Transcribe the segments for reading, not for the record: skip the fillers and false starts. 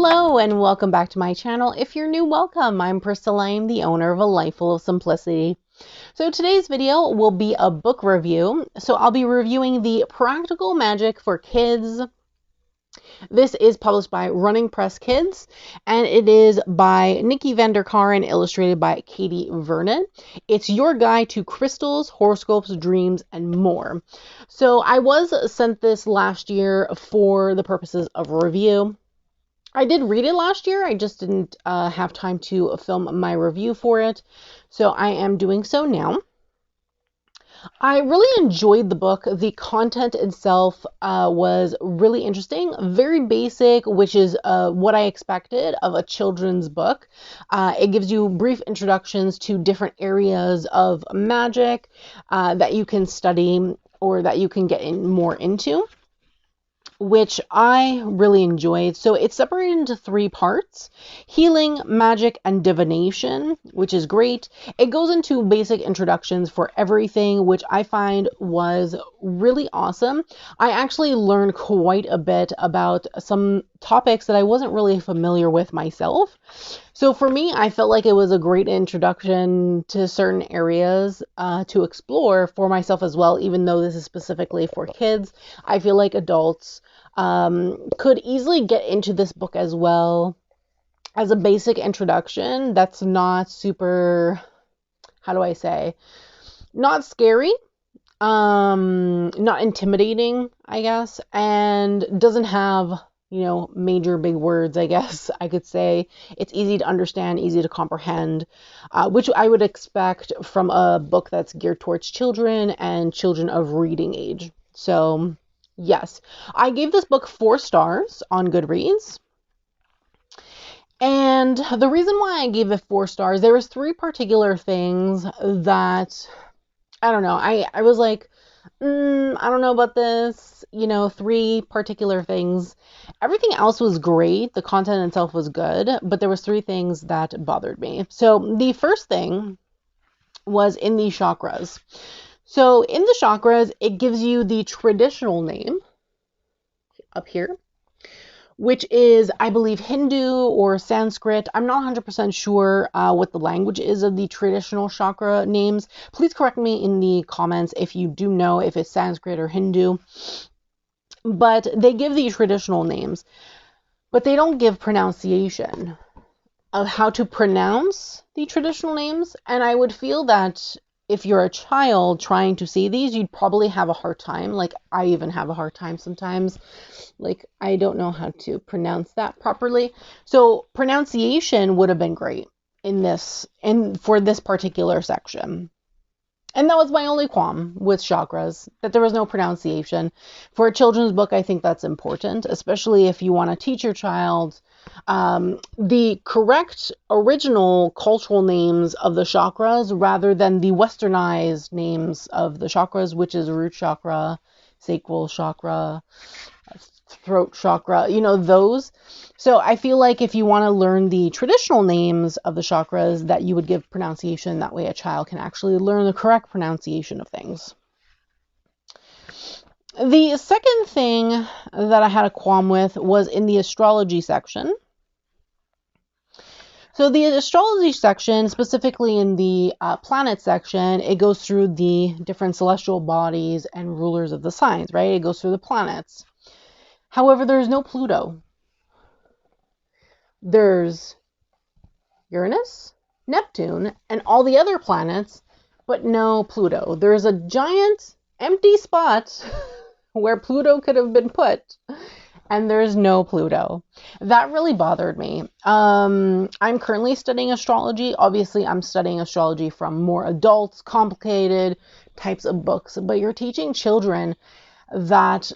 Hello and welcome back to my channel. If you're new, welcome. I'm Priscilla. I'm the owner of A Life Full of Simplicity. So today's video will be a book review. So I'll be reviewing the Practical Magic for Kids. This is published by Running Press Kids, and it is by Nikki Van De Car and illustrated by Katie Vernon. It's your guide to crystals, horoscopes, dreams, and more. So I was sent this last year for the purposes of review. I did read it last year. I just didn't have time to film my review for it. So I am doing so now. I really enjoyed the book. The content itself was really interesting, very basic, which is what I expected of a children's book. It gives you brief introductions to different areas of magic that you can study or that you can get more into, which I really enjoyed. So it's separated into 3 parts: healing, magic, and divination, which is great. It goes into basic introductions for everything, which I find was really awesome. I actually learned quite a bit about some topics that I wasn't really familiar with myself. So for me, I felt like it was a great introduction to certain areas to explore for myself as well. Even though this is specifically for kids, I feel like adults could easily get into this book as well as a basic introduction that's not super, how do I say, not scary, not intimidating, I guess, and doesn't have, major big words, I guess I could say. It's easy to understand, easy to comprehend, which I would expect from a book that's geared towards children and children of reading age. So yes, I gave this book 4 stars on Goodreads. And the reason why I gave it 4 stars, there was 3 particular things that, I don't know, I was like, I don't know about this, 3 particular things. Everything else was great. The content itself was good, but there was 3 things that bothered me. So the first thing was in the chakras. So in the chakras, it gives you the traditional name up here, which is, I believe, Hindu or Sanskrit. I'm not 100% sure what the language is of the traditional chakra names. Please correct me in the comments if you do know if it's Sanskrit or Hindu. But they give the traditional names, but they don't give pronunciation of how to pronounce the traditional names. And I would feel that if you're a child trying to see these, you'd probably have a hard time. Like, I even have a hard time sometimes. Like, I don't know how to pronounce that properly. So pronunciation would have been great for this particular section. And that was my only qualm with chakras, that there was no pronunciation. For a children's book, I think that's important, especially if you want to teach your child the correct original cultural names of the chakras rather than the westernized names of the chakras, which is root chakra, sacral chakra, throat chakra, those. So I feel like if you want to learn the traditional names of the chakras, that you would give pronunciation. That way a child can actually learn the correct pronunciation of things. The second thing that I had a qualm with was in the astrology section. So the astrology section, specifically in the planet section, it goes through the different celestial bodies and rulers of the signs, right? It goes through the planets. However, there's no Pluto. There's Uranus, Neptune, and all the other planets, but no Pluto. There's a giant empty spot where Pluto could have been put, and there's no Pluto. That really bothered me. I'm currently studying astrology. Obviously, I'm studying astrology from more adult, complicated types of books, but you're teaching children that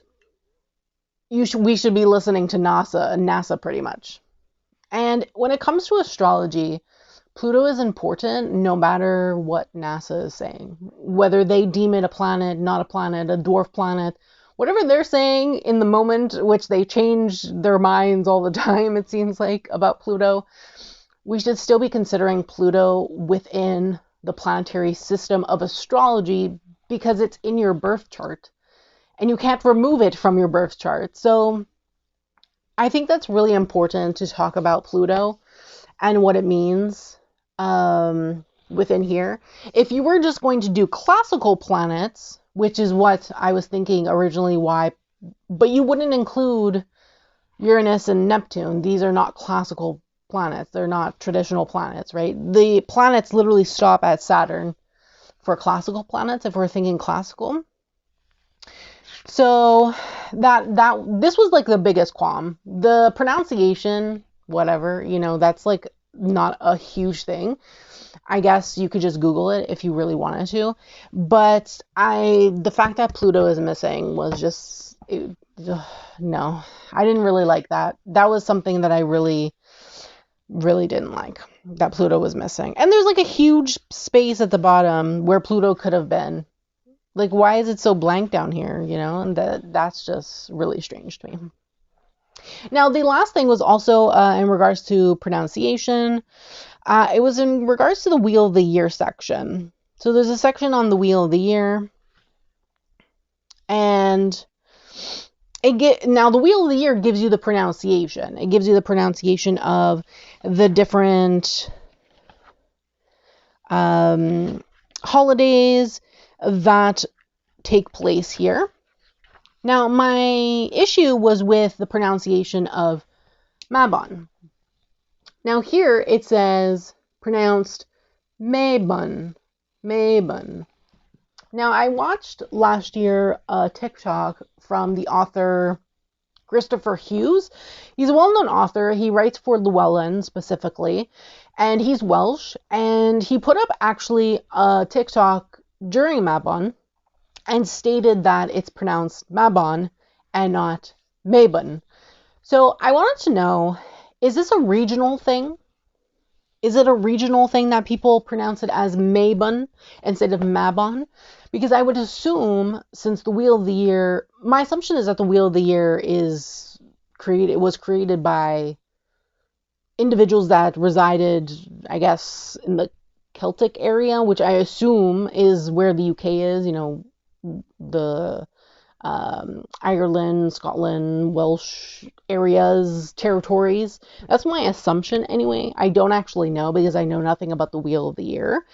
we should be listening to NASA pretty much. And when it comes to astrology, Pluto is important no matter what NASA is saying. Whether they deem it a planet, not a planet, a dwarf planet, whatever they're saying in the moment, which they change their minds all the time, it seems like, about Pluto, we should still be considering Pluto within the planetary system of astrology because it's in your birth chart. And you can't remove it from your birth chart. So I think that's really important to talk about Pluto and what it means within here. If you were just going to do classical planets, which is what I was thinking originally, why, but you wouldn't include Uranus and Neptune. These are not classical planets. They're not traditional planets, right? The planets literally stop at Saturn for classical planets, if we're thinking classical. So this was like the biggest qualm. The pronunciation, whatever, you know, that's like not a huge thing. I guess you could just Google it if you really wanted to. But the fact that Pluto is missing was just, no, I didn't really like that. That was something that I really, really didn't like, that Pluto was missing. And there's like a huge space at the bottom where Pluto could have been. Like, why is it so blank down here, you know? And that's just really strange to me. Now, the last thing was also in regards to pronunciation. It was in regards to the Wheel of the Year section. So there's a section on the Wheel of the Year. And now the Wheel of the Year gives you the pronunciation. It gives you the pronunciation of the different holidays that take place here. Now, my issue was with the pronunciation of Mabon. Now, here it says pronounced Mabon. Mabon. Now, I watched last year a TikTok from the author Christopher Hughes. He's a well-known author. He writes for Llewellyn specifically, and he's Welsh. And he put up actually a TikTok during Mabon and stated that it's pronounced Mabon and not Mabon. So I wanted to know, is this a regional thing? Is it a regional thing that people pronounce it as Mabon instead of Mabon? Because I would assume, since the Wheel of the Year, my assumption is that the Wheel of the Year was created by individuals that resided, I guess, in the Celtic area, which I assume is where the UK is, you know, the Ireland, Scotland, Welsh areas, territories. That's my assumption anyway. I don't actually know because I know nothing about the Wheel of the Year.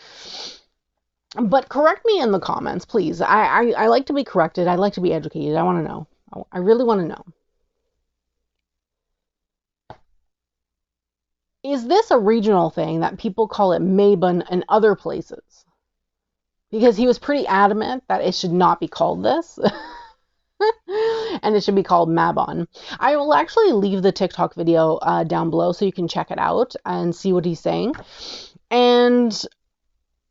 But correct me in the comments, please. I like to be corrected. I like to be educated. I want to know. I really want to know. Is this a regional thing that people call it Mabon in other places? Because he was pretty adamant that it should not be called this. And it should be called Mabon. I will actually leave the TikTok video down below so you can check it out and see what he's saying. And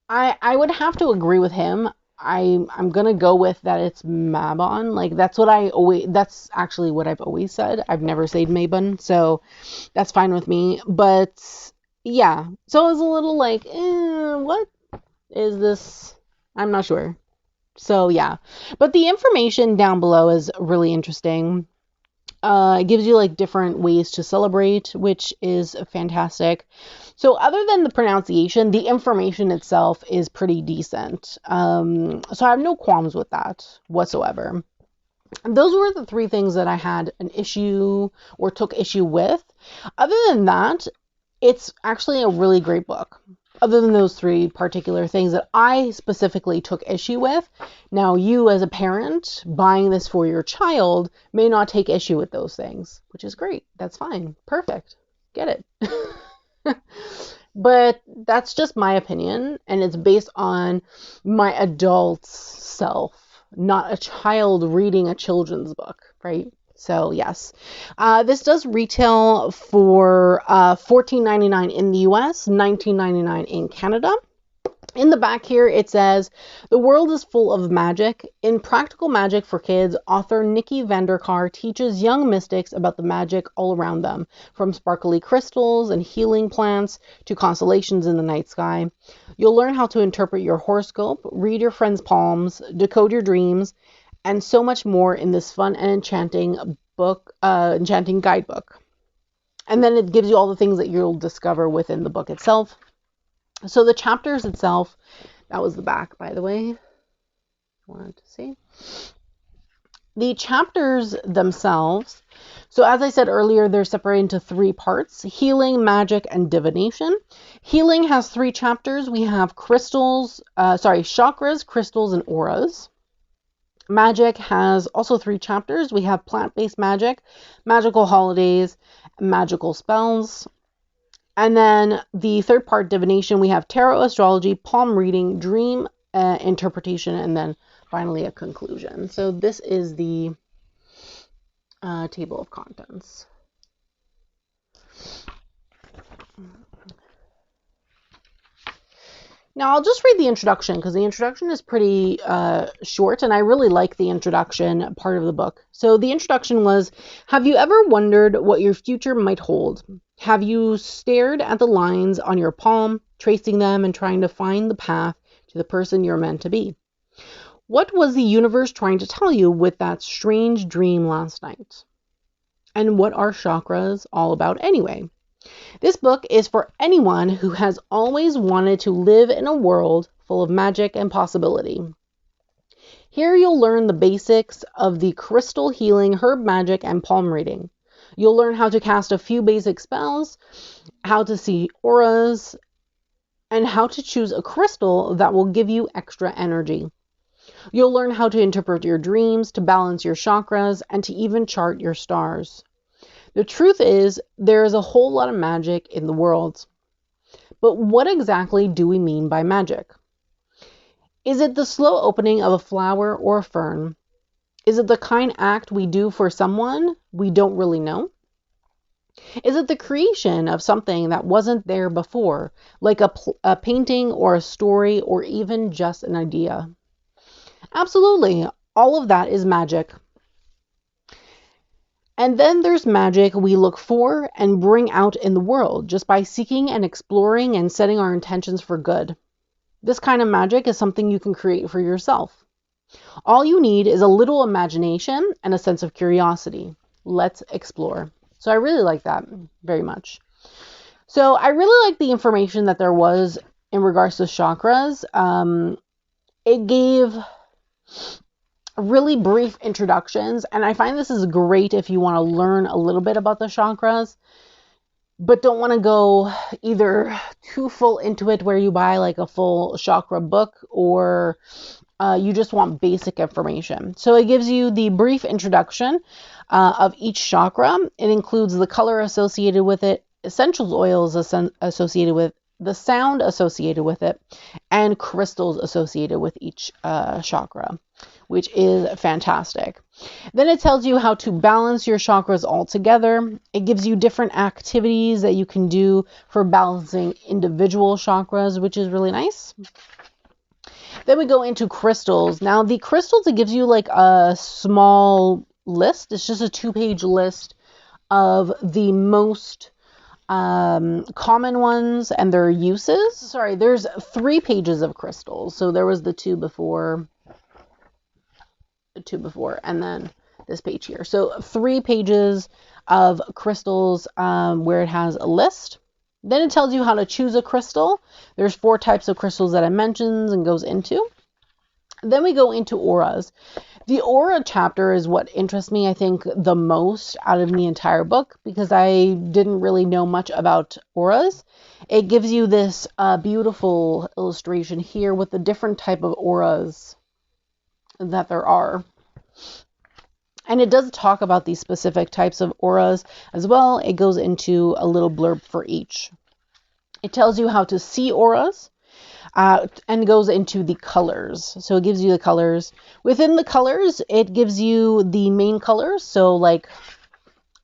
I would have to agree with him. I'm gonna go with that it's Mabon. Like, that's actually what I've always said. I've never said Mabon, so that's fine with me. But yeah, so I was a little like, what is this? I'm not sure. So yeah, but the information down below is really interesting. It gives you like different ways to celebrate, which is fantastic. So other than the pronunciation, the information itself is pretty decent. So I have no qualms with that whatsoever. And those were the three things that I had an issue or took issue with. Other than that, it's actually a really great book. Other than those three particular things that I specifically took issue with. Now, you as a parent buying this for your child may not take issue with those things, which is great. That's fine. Perfect. Get it. But that's just my opinion, and it's based on my adult self, not a child reading a children's book, right? So yes, this does retail for $14.99 in the US, $19.99 in Canada. In the back here, it says, "The world is full of magic. In Practical Magic for Kids, author Nikki Van De Car teaches young mystics about the magic all around them, from sparkly crystals and healing plants to constellations in the night sky. You'll learn how to interpret your horoscope, read your friends' palms, decode your dreams, and so much more in this fun and enchanting guidebook." And then it gives you all the things that you'll discover within the book itself. So the chapters itself, that was the back, by the way. Wanted to see the chapters themselves. So as I said earlier, they're separated into 3 parts: healing, magic, and divination. Healing has 3 chapters. We have chakras, crystals, and auras. Magic has also 3 chapters. We have plant-based magic, magical holidays, magical spells. And then the 3rd part, divination, we have tarot, astrology, palm reading, dream interpretation, and then finally a conclusion. So this is the table of contents. Now I'll just read the introduction because the introduction is pretty short, and I really like the introduction part of the book. So the introduction was, have you ever wondered what your future might hold? Have you stared at the lines on your palm, tracing them and trying to find the path to the person you're meant to be? What was the universe trying to tell you with that strange dream last night? And what are chakras all about anyway? This book is for anyone who has always wanted to live in a world full of magic and possibility. Here you'll learn the basics of the crystal healing, herb magic, and palm reading. You'll learn how to cast a few basic spells, how to see auras, and how to choose a crystal that will give you extra energy. You'll learn how to interpret your dreams, to balance your chakras, and to even chart your stars. The truth is, there is a whole lot of magic in the world. But what exactly do we mean by magic? Is it the slow opening of a flower or a fern? Is it the kind act we do for someone we don't really know? Is it the creation of something that wasn't there before, like a painting or a story or even just an idea? Absolutely, all of that is magic. And then there's magic we look for and bring out in the world just by seeking and exploring and setting our intentions for good. This kind of magic is something you can create for yourself. All you need is a little imagination and a sense of curiosity. Let's explore. So I really like that very much. So I really like the information that there was in regards to chakras. It gave really brief introductions, and I find this is great if you want to learn a little bit about the chakras, but don't want to go either too full into it where you buy like a full chakra book, or you just want basic information. So it gives you the brief introduction of each chakra. It includes the color associated with it, essential oils associated with the sound associated with it, and crystals associated with each chakra, which is fantastic. Then it tells you how to balance your chakras all together. It gives you different activities that you can do for balancing individual chakras, which is really nice. Then we go into crystals. Now the crystals, it gives you like a small list. It's just a 2-page list of the most common ones and their uses. Sorry, there's 3 pages of crystals. So there was the two before, and then this page here. So 3 pages of crystals where it has a list. Then it tells you how to choose a crystal. There's 4 types of crystals that it mentions and goes into. Then we go into auras. The aura chapter is what interests me, I think, the most out of the entire book, because I didn't really know much about auras. It gives you this beautiful illustration here with the different type of auras that there are. And it does talk about these specific types of auras as well. It goes into a little blurb for each. It tells you how to see auras. And goes into the colors. So it gives you the colors. Within the colors, it gives you the main colors. So like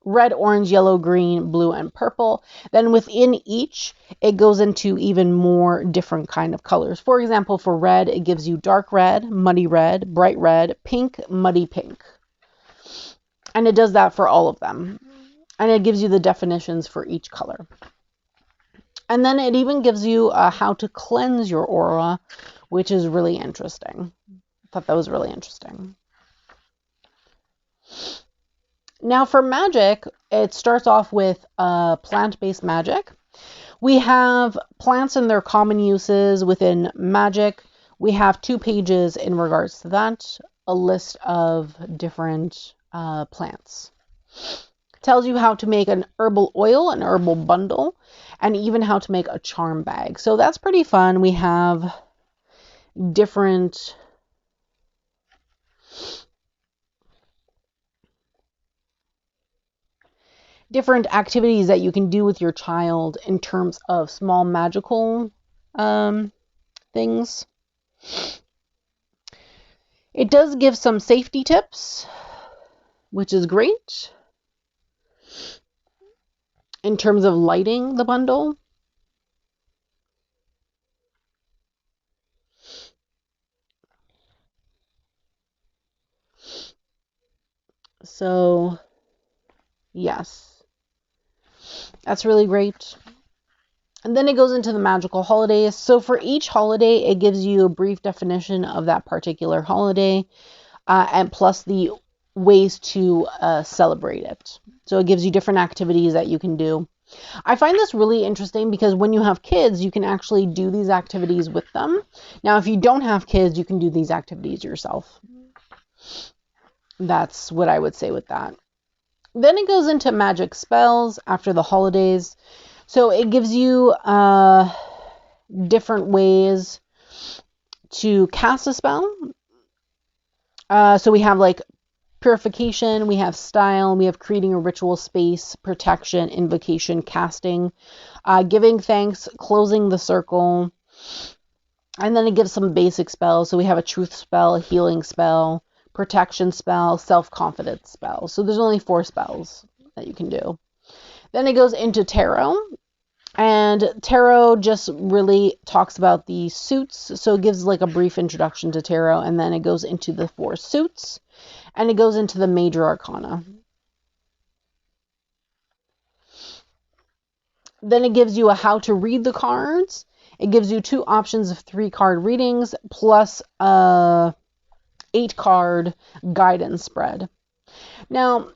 red, orange, yellow, green, blue, and purple. Then within each, it goes into even more different kind of colors. For example, for red, it gives you dark red, muddy red, bright red, pink, muddy pink. And it does that for all of them. And it gives you the definitions for each color. And then it even gives you how to cleanse your aura, which is really interesting. I thought that was really interesting. Now for magic, it starts off with plant-based magic. We have plants and their common uses within magic. We have 2 pages in regards to that, a list of different plants. Tells you how to make an herbal oil, an herbal bundle, and even how to make a charm bag. So that's pretty fun. We have different activities that you can do with your child in terms of small magical things. It does give some safety tips, which is great, in terms of lighting the bundle. So, yes, that's really great. And then it goes into the magical holidays. So for each holiday, it gives you a brief definition of that particular holiday, and plus the ways to celebrate it. So it gives you different activities that you can do. I find this really interesting because when you have kids, you can actually do these activities with them. Now, if you don't have kids, you can do these activities yourself. That's what I would say with that. Then it goes into magic spells after the holidays. So it gives you different ways to cast a spell. So we have like purification, we have style, we have creating a ritual space, protection, invocation, casting, giving thanks, closing the circle. And then it gives some basic spells. So we have a truth spell, a healing spell, protection spell, self-confidence spell. So there's only 4 spells that you can do. Then it goes into tarot. And tarot just really talks about the suits. So it gives like a brief introduction to tarot. And then it goes into the 4 suits. And it goes into the major arcana. Then it gives you a how to read the cards. It gives you 2 options of 3-card readings plus a 8-card guidance spread. Now,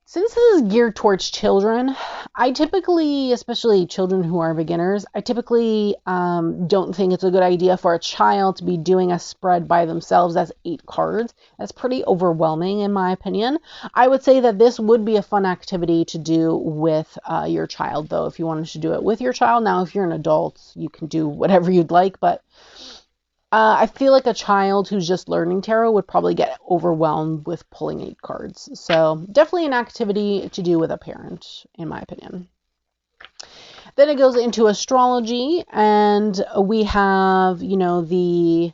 since this is geared towards children, I typically, especially children who are beginners, I typically don't think it's a good idea for a child to be doing a spread by themselves. That's 8 cards. That's pretty overwhelming in my opinion. I would say that this would be a fun activity to do with your child, though, if you wanted to do it with your child. Now, if you're an adult, you can do whatever you'd like, but I feel like a child who's just learning tarot would probably get overwhelmed with pulling 8 cards. So definitely an activity to do with a parent, in my opinion. Then it goes into astrology, and we have, the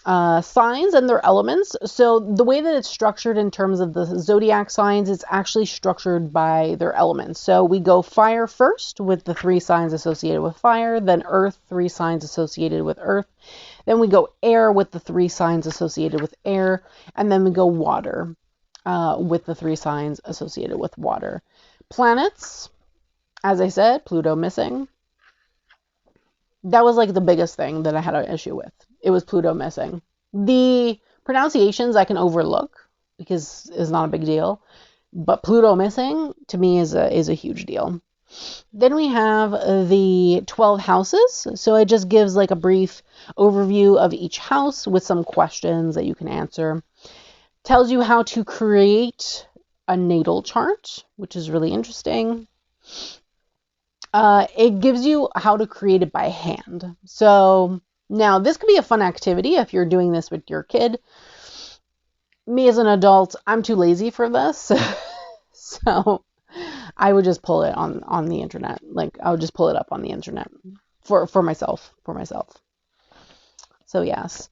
signs and their elements. So the way that it's structured in terms of the zodiac signs, it's actually structured by their elements. So we go fire first with the 3 signs associated with fire, then earth, 3 signs associated with earth. Then we go air with the 3 signs associated with air, and then we go water with the 3 signs associated with water. Planets, as I said, Pluto missing. That was like the biggest thing that I had an issue with. It was Pluto missing. The pronunciations I can overlook because it's not a big deal, but Pluto missing to me is a huge deal. Then we have the 12 houses. So it just gives like a brief overview of each house with some questions that you can answer. Tells you how to create a natal chart, which is really interesting. It gives you how to create it by hand. So now this could be a fun activity if you're doing this with your kid. Me as an adult, I'm too lazy for this. So I would just pull it on the internet. Like I would just pull it up on the internet for myself. So yes.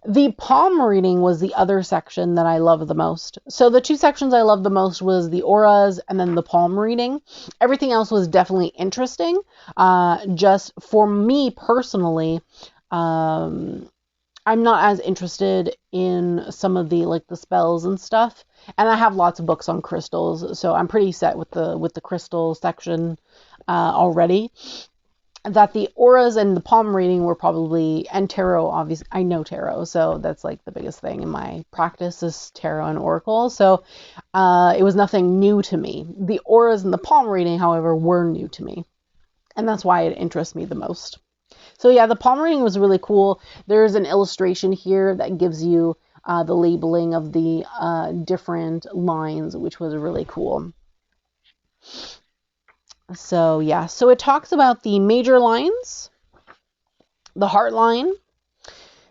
The palm reading was the other section that I love the most. So the 2 sections I loved the most was the auras and then the palm reading. Everything else was definitely interesting. Just for me personally, I'm not as interested in some of the spells and stuff. And I have lots of books on crystals, so I'm pretty set with the crystal section already. That the auras and the palm reading were probably, and tarot, obviously, I know tarot, so that's like the biggest thing in my practice is tarot and oracle. So it was nothing new to me. The auras and the palm reading, however, were new to me. And that's why it interests me the most. So yeah, the palm reading was really cool. There's an illustration here that gives you the labeling of the different lines, which was really cool. So yeah, so it talks about the major lines, the heart line,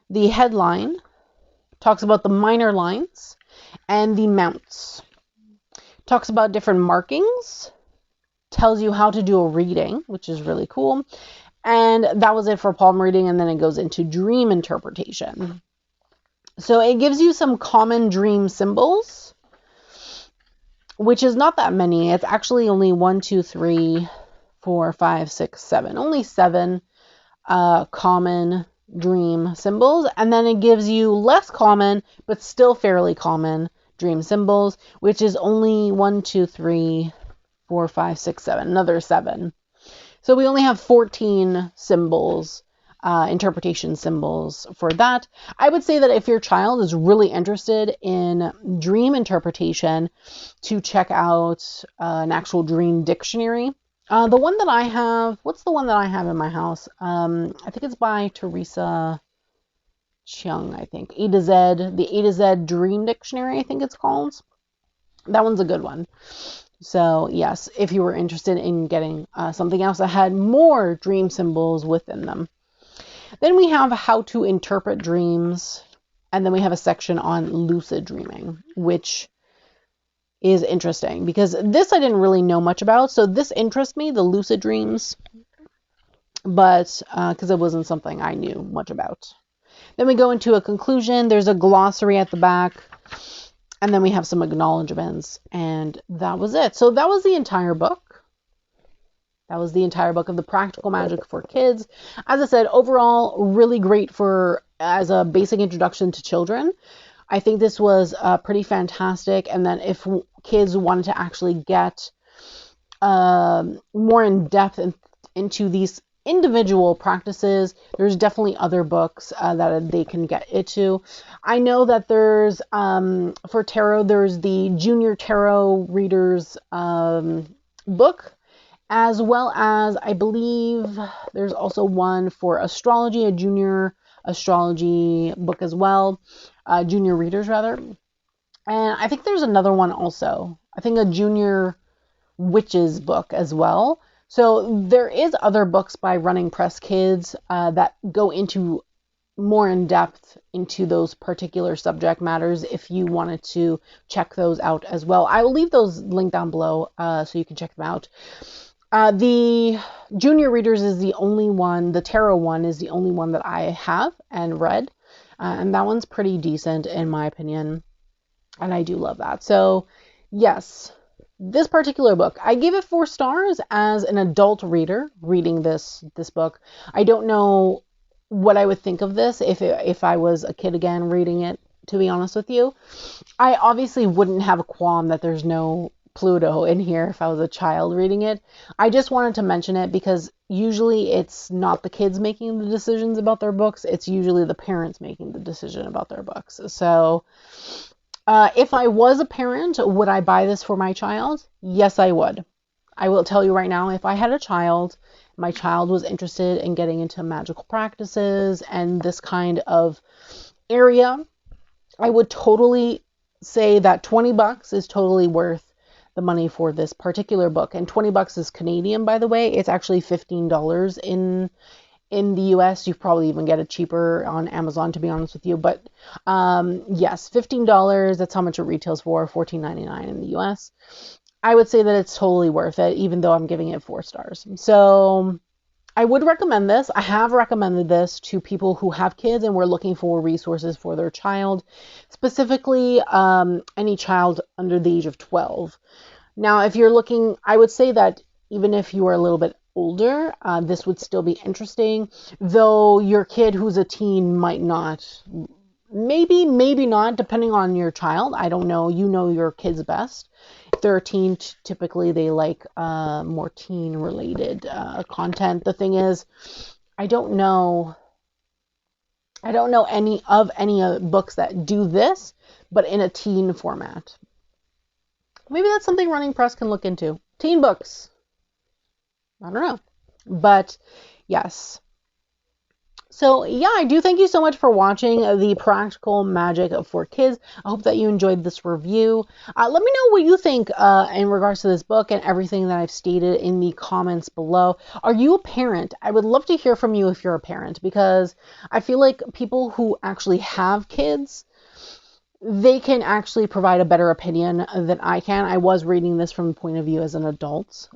the headline, talks about the minor lines, and the mounts. Talks about different markings, tells you how to do a reading, which is really cool. And that was it for palm reading, and then it goes into dream interpretation. So it gives you some common dream symbols, which is not that many. It's actually only 1, 2, 3, 4, 5, 6, 7. Only 7 common dream symbols. And then it gives you less common, but still fairly common dream symbols, which is only 1, 2, 3, 4, 5, 6, 7. Another 7. So we only have 14 symbols, interpretation symbols for that. I would say that if your child is really interested in dream interpretation, to check out an actual dream dictionary. The one that I have, what's the one that I have in my house? I think it's by Teresa Chung, I think. A to Z, the A to Z Dream Dictionary, I think it's called. That one's a good one. So yes, if you were interested in getting something else that had more dream symbols within them. Then we have how to interpret dreams. And then we have a section on lucid dreaming, which is interesting because this I didn't really know much about. So this interests me, the lucid dreams, but because it wasn't something I knew much about. Then we go into a conclusion. There's a glossary at the back. And then we have some acknowledgements, and that was it. So that was the entire book. That was the entire book of the Practical Magic for Kids. As I said, overall, really great as a basic introduction to children. I think this was pretty fantastic. And then if kids wanted to actually get more in depth into these individual practices, there's definitely other books that they can get into. I know that there's for tarot, there's the Junior Tarot Readers book, as well as I believe there's also one for astrology, a junior astrology book as well, junior readers rather. And I think there's another one also, I think a junior witches book as well. So there is other books by Running Press Kids that go into more in depth into those particular subject matters if you wanted to check those out as well. I will leave those linked down below so you can check them out. The Junior Readers is the only one, the tarot one is the only one that I have and read. And that one's pretty decent in my opinion. And I do love that. So yes. This particular book, I gave it 4 stars as an adult reader reading this book. I don't know what I would think of this if I was a kid again reading it, to be honest with you. I obviously wouldn't have a qualm that there's no Pluto in here if I was a child reading it. I just wanted to mention it because usually it's not the kids making the decisions about their books. It's usually the parents making the decision about their books. So if I was a parent, would I buy this for my child? Yes, I would. I will tell you right now, if I had a child, my child was interested in getting into magical practices and this kind of area, I would totally say that $20 is totally worth the money for this particular book. And $20 is Canadian, by the way. It's actually $15 in the US. You probably even get it cheaper on Amazon, to be honest with you. But yes, $15, that's how much it retails for, $14.99 in the US. I would say that it's totally worth it, even though I'm giving it 4 stars. So I would recommend this. I have recommended this to people who have kids and were looking for resources for their child, specifically any child under the age of 12. Now, if you're looking, I would say that even if you are a little bit older, this would still be interesting, though your kid who's a teen might not, maybe not, depending on your child. I don't know. You know your kids best. If they're a teen, typically they like more teen related content. The thing is, I don't know any books that do this, but in a teen format. Maybe that's something Running Press can look into. Teen books. I don't know. But yes. So yeah, I do thank you so much for watching the Practical Magic for Kids. I hope that you enjoyed this review. Let me know what you think in regards to this book and everything that I've stated in the comments below. Are you a parent? I would love to hear from you if you're a parent, because I feel like people who actually have kids, they can actually provide a better opinion than I can. I was reading this from the point of view as an adult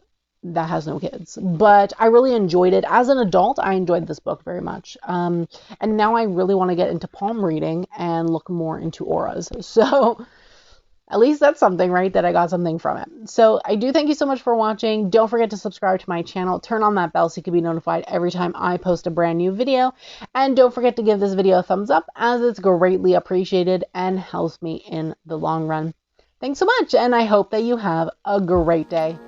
that has no kids, but I really enjoyed it. As an adult, I enjoyed this book very much. And now I really want to get into palm reading and look more into auras. So at least that's something, right? That I got something from it. So I do thank you so much for watching. Don't forget to subscribe to my channel. Turn on that bell so you can be notified every time I post a brand new video. And don't forget to give this video a thumbs up, as it's greatly appreciated and helps me in the long run. Thanks so much, and I hope that you have a great day.